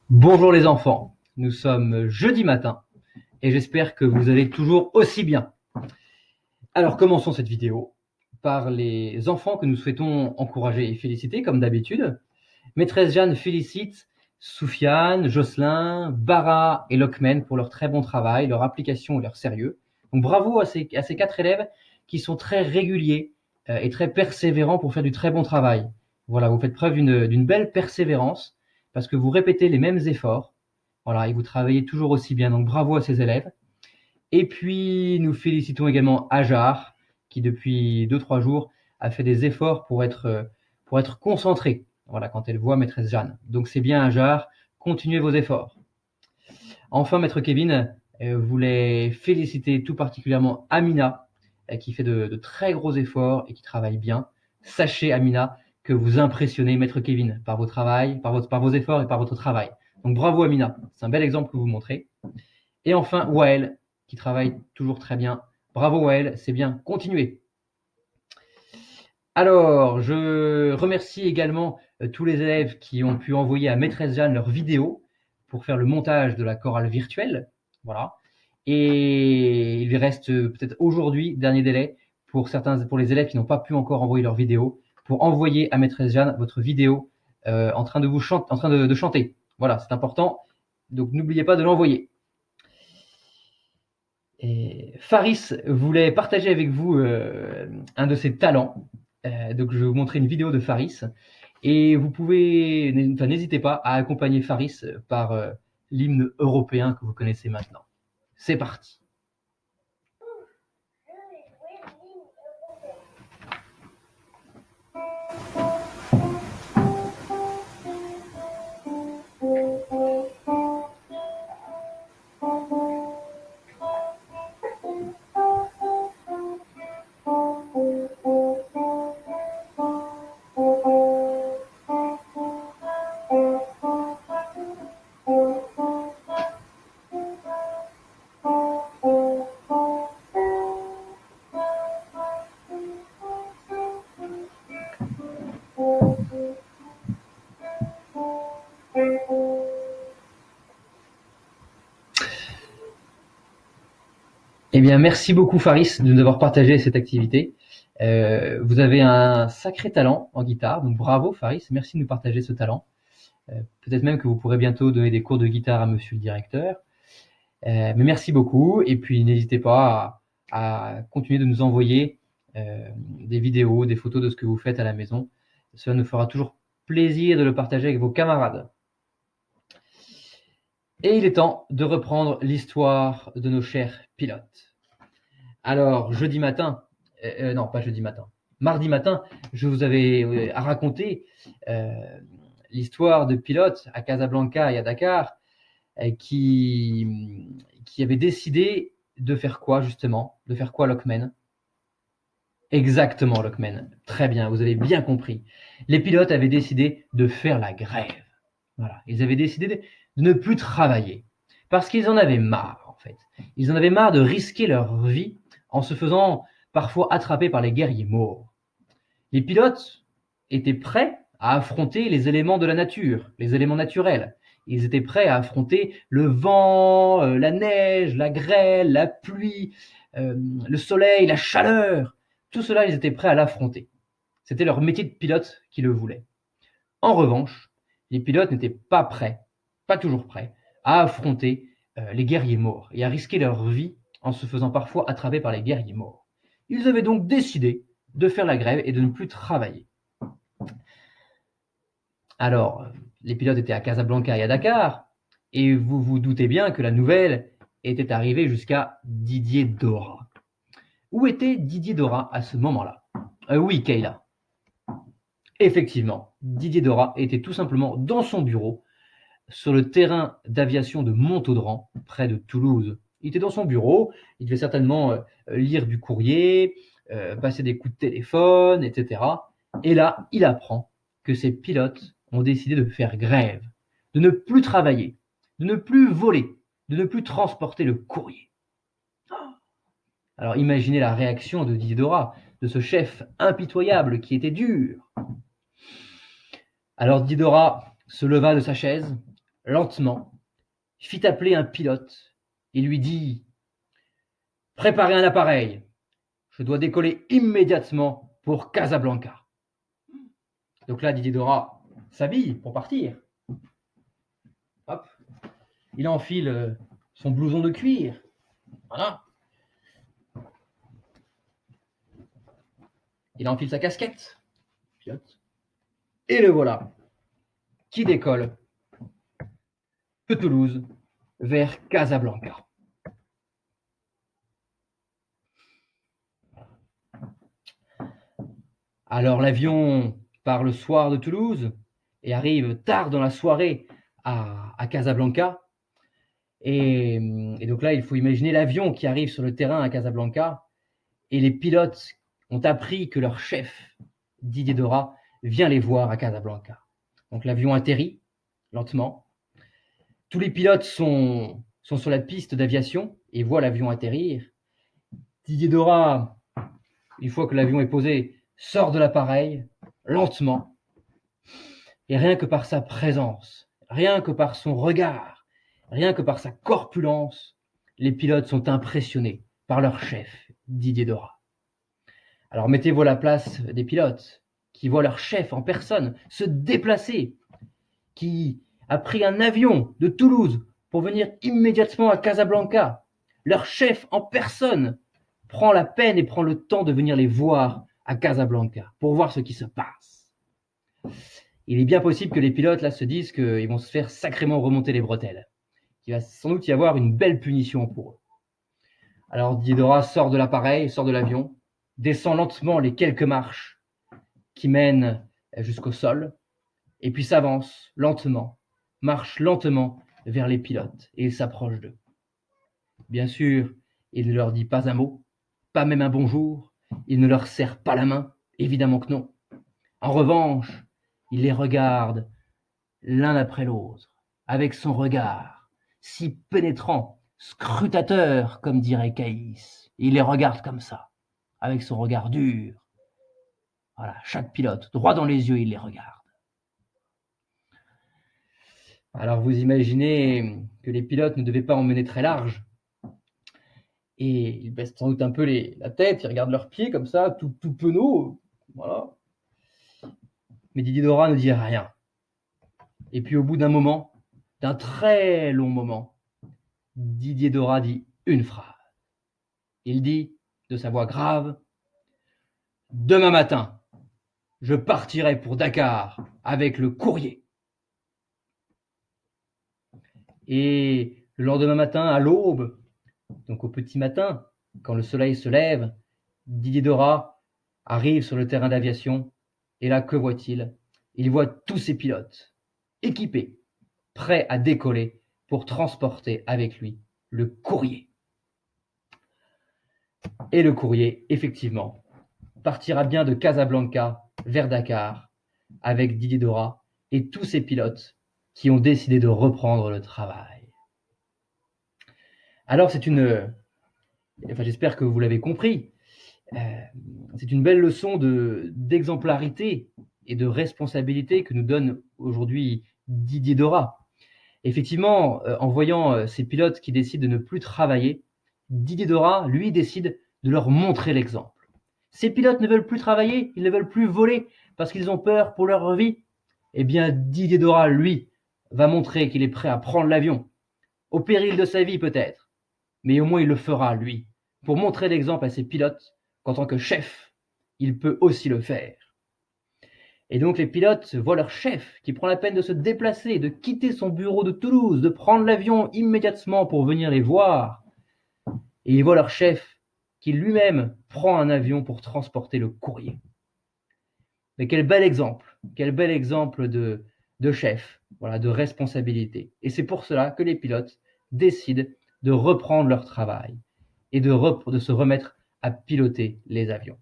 Bonjour les enfants, nous sommes jeudi matin et j'espère que vous allez toujours aussi bien. Alors commençons cette vidéo par les enfants que nous souhaitons encourager et féliciter comme d'habitude. Maîtresse Jeanne félicite Soufiane, Jocelyn, Bara et Lockman pour leur très bon travail, leur application et leur sérieux. Donc bravo à ces 4 élèves qui sont très réguliers et très persévérants pour faire du très bon travail. Voilà, vous faites preuve d'une belle persévérance parce que vous répétez les mêmes efforts. Voilà, et vous travaillez toujours aussi bien. Donc bravo à ces élèves. Et puis nous félicitons également Ajar qui depuis 2-3 jours a fait des efforts pour être concentré. Voilà, quand elle voit maîtresse Jeanne. Donc c'est bien Ajar, continuez vos efforts. Enfin, maître Kevin voulait féliciter tout particulièrement Amina, qui fait de très gros efforts et qui travaille bien. Sachez, Amina, que vous impressionnez maître Kevin par vos efforts et par votre travail. Donc bravo Amina, c'est un bel exemple que vous montrez. Et enfin, Wael, qui travaille toujours très bien. Bravo Wael, c'est bien, continuez. Alors, je remercie également tous les élèves qui ont pu envoyer à maîtresse Jeanne leurs vidéos pour faire le montage de la chorale virtuelle. Voilà. Et il lui reste peut-être aujourd'hui, dernier délai, pour les élèves qui n'ont pas pu encore envoyer leurs vidéos, pour envoyer à maîtresse Jeanne votre vidéo en train de chanter. Voilà, c'est important. Donc n'oubliez pas de l'envoyer. Faris voulait partager avec vous un de ses talents. Donc je vais vous montrer une vidéo de Faris. Et vous pouvez, n'hésitez pas à accompagner Faris par l'hymne européen que vous connaissez maintenant. C'est parti. Eh bien, merci beaucoup Faris de nous avoir partagé cette activité. Vous avez un sacré talent en guitare, donc bravo Faris, merci de nous partager ce talent. Peut-être même que vous pourrez bientôt donner des cours de guitare à monsieur le directeur. Mais merci beaucoup, et puis n'hésitez pas à continuer de nous envoyer des vidéos, des photos de ce que vous faites à la maison. Cela nous fera toujours plaisir de le partager avec vos camarades. Et il est temps de reprendre l'histoire de nos chers pilotes. Alors, mardi matin, je vous avais raconté l'histoire de pilotes à Casablanca et à Dakar qui avait décidé de faire quoi justement? De faire quoi Lockman? Exactement Lockman, très bien, vous avez bien compris. Les pilotes avaient décidé de faire la grève. Voilà, ils avaient décidé de ne plus travailler parce qu'ils en avaient marre en fait. Ils en avaient marre de risquer leur vie en se faisant parfois attraper par les guerriers morts. Les pilotes étaient prêts à affronter les éléments de la nature, les éléments naturels. Ils étaient prêts à affronter le vent, la neige, la grêle, la pluie, le soleil, la chaleur. Tout cela, ils étaient prêts à l'affronter. C'était leur métier de pilote qui le voulait. En revanche, les pilotes n'étaient pas prêts, pas toujours prêts, à affronter les guerriers morts et à risquer leur vie en se faisant parfois attraper par les guerriers morts. Ils avaient donc décidé de faire la grève et de ne plus travailler. Alors, les pilotes étaient à Casablanca et à Dakar, et vous vous doutez bien que la nouvelle était arrivée jusqu'à Didier Dora. Où était Didier Dora à ce moment-là? Oui, Kayla. Effectivement, Didier Dora était tout simplement dans son bureau, sur le terrain d'aviation de Montaudran, près de Toulouse. Il était dans son bureau, il devait certainement lire du courrier, passer des coups de téléphone, etc. Et là, il apprend que ses pilotes ont décidé de faire grève, de ne plus travailler, de ne plus voler, de ne plus transporter le courrier. Alors imaginez la réaction de Didier Dora, de ce chef impitoyable qui était dur. Alors Didier Dora se leva de sa chaise, lentement, fit appeler un pilote et lui dit « Préparez un appareil, je dois décoller immédiatement pour Casablanca. » Donc là, Didier Dora s'habille pour partir. Hop, il enfile son blouson de cuir. Voilà. Il enfile sa casquette. Pilote. Et le voilà, qui décolle de Toulouse vers Casablanca. Alors l'avion part le soir de Toulouse et arrive tard dans la soirée à Casablanca. Et donc là, il faut imaginer l'avion qui arrive sur le terrain à Casablanca et les pilotes ont appris que leur chef, Didier Dora, vient les voir à Casablanca. Donc l'avion atterrit lentement. Tous les pilotes sont sur la piste d'aviation et voient l'avion atterrir. Didier Dora, une fois que l'avion est posé, sort de l'appareil lentement. Et rien que par sa présence, rien que par son regard, rien que par sa corpulence, les pilotes sont impressionnés par leur chef, Didier Dora. Alors mettez-vous à la place des pilotes qui voient leur chef en personne se déplacer, qui a pris un avion de Toulouse pour venir immédiatement à Casablanca. Leur chef en personne prend la peine et prend le temps de venir les voir à Casablanca pour voir ce qui se passe. Il est bien possible que les pilotes là se disent qu'ils vont se faire sacrément remonter les bretelles, qu'il va sans doute y avoir une belle punition pour eux. Alors Didier Dora sort de l'appareil, sort de l'avion, descend lentement les quelques marches qui mènent jusqu'au sol, et puis s'avance lentement, marche lentement vers les pilotes, et il s'approche d'eux. Bien sûr, il ne leur dit pas un mot, pas même un bonjour, il ne leur serre pas la main, évidemment que non. En revanche, il les regarde l'un après l'autre, avec son regard, si pénétrant, scrutateur, comme dirait Caïs. Il les regarde comme ça, avec son regard dur. Voilà, chaque pilote, droit dans les yeux, il les regarde. Alors vous imaginez que les pilotes ne devaient pas emmener très large. Et ils baissent sans doute un peu la tête, ils regardent leurs pieds comme ça, tout penaud. Voilà. Mais Didier Dora ne dit rien. Et puis au bout d'un moment, d'un très long moment, Didier Dora dit une phrase. Il dit, de sa voix grave, « Demain matin, je partirai pour Dakar avec le courrier. » Et le lendemain matin, à l'aube, donc au petit matin, quand le soleil se lève, Didier Dora arrive sur le terrain d'aviation, et là, que voit-il? Il voit tous ses pilotes, équipés, prêts à décoller pour transporter avec lui le courrier. Et le courrier, effectivement, partira bien de Casablanca vers Dakar, avec Didier Dora et tous ses pilotes qui ont décidé de reprendre le travail. Alors j'espère que vous l'avez compris, c'est une belle leçon d'exemplarité et de responsabilité que nous donne aujourd'hui Didier Dora. Effectivement, en voyant ces pilotes qui décident de ne plus travailler, Didier Dora, lui, décide de leur montrer l'exemple. Ces pilotes ne veulent plus travailler, ils ne veulent plus voler parce qu'ils ont peur pour leur vie. Eh bien, Didier Dora, lui, va montrer qu'il est prêt à prendre l'avion, au péril de sa vie peut-être, mais au moins il le fera, lui, pour montrer l'exemple à ses pilotes qu'en tant que chef, il peut aussi le faire. Et donc les pilotes voient leur chef qui prend la peine de se déplacer, de quitter son bureau de Toulouse, de prendre l'avion immédiatement pour venir les voir. Et ils voient leur chef qui lui-même prend un avion pour transporter le courrier. Mais quel bel exemple de chef voilà, de responsabilité. Et c'est pour cela que les pilotes décident de reprendre leur travail et de se remettre à piloter les avions.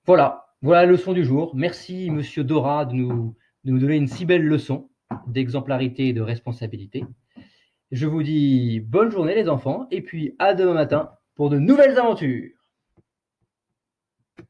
Voilà, voilà la leçon du jour. Merci Monsieur Dora de nous donner une si belle leçon d'exemplarité et de responsabilité. Je vous dis bonne journée les enfants et puis à demain matin pour de nouvelles aventures.